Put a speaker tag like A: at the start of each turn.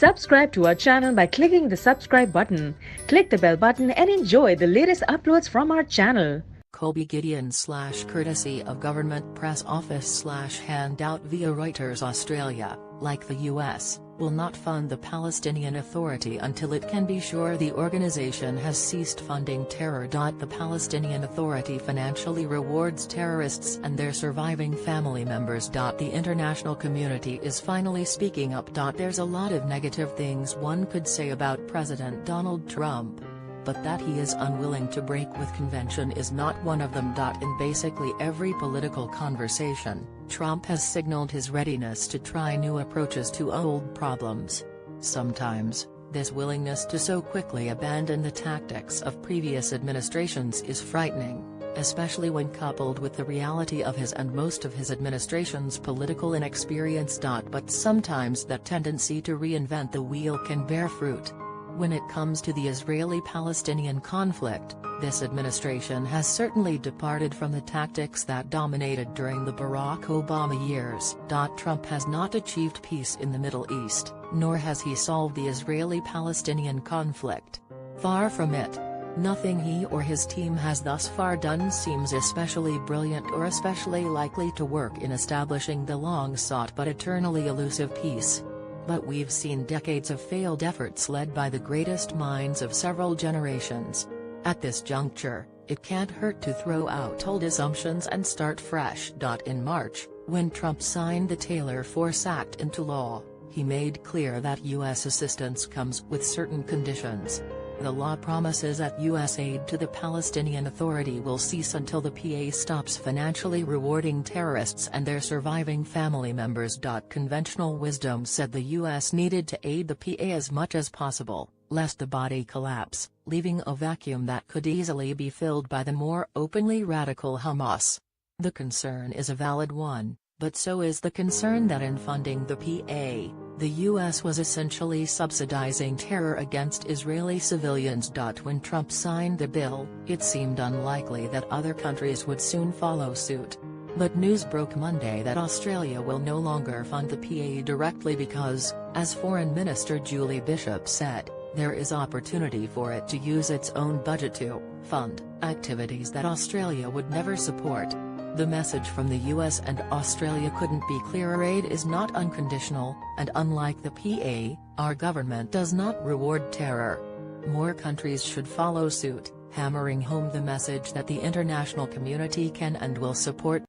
A: Subscribe to our channel by clicking the subscribe button. Click the bell button and enjoy the latest uploads from our channel.
B: Colby Gideon / courtesy of Government Press Office / handout via Reuters Australia, like the US, will not fund the Palestinian Authority until it can be sure the organization has ceased funding terror. The Palestinian Authority financially rewards terrorists and their surviving family members. The international community is finally speaking up. There's a lot of negative things one could say about President Donald Trump, but that he is unwilling to break with convention is not one of them. In basically every political conversation, Trump has signaled his readiness to try new approaches to old problems. Sometimes, this willingness to so quickly abandon the tactics of previous administrations is frightening, especially when coupled with the reality of his and most of his administration's political inexperience. But sometimes that tendency to reinvent the wheel can bear fruit. When it comes to the Israeli-Palestinian conflict, this administration has certainly departed from the tactics that dominated during the Barack Obama years. Trump has not achieved peace in the Middle East, nor has he solved the Israeli-Palestinian conflict. Far from it. Nothing he or his team has thus far done seems especially brilliant or especially likely to work in establishing the long-sought but eternally elusive peace. But we've seen decades of failed efforts led by the greatest minds of several generations. At this juncture, it can't hurt to throw out old assumptions and start fresh. In March, when Trump signed the Taylor Force Act into law, he made clear that U.S. assistance comes with certain conditions. The law promises that U.S. aid to the Palestinian Authority will cease until the PA stops financially rewarding terrorists and their surviving family members. Conventional wisdom said the U.S. needed to aid the PA as much as possible, lest the body collapse, leaving a vacuum that could easily be filled by the more openly radical Hamas. The concern is a valid one, but so is the concern that in funding the PA, the U.S. was essentially subsidizing terror against Israeli civilians. When Trump signed the bill, it seemed unlikely that other countries would soon follow suit. But news broke Monday that Australia will no longer fund the PA directly because, as Foreign Minister Julie Bishop said, there is opportunity for it to use its own budget to fund activities that Australia would never support. The message from the US and Australia couldn't be clearer. Aid is not unconditional, and unlike the PA, our government does not reward terror. More countries should follow suit, hammering home the message that the international community can and will support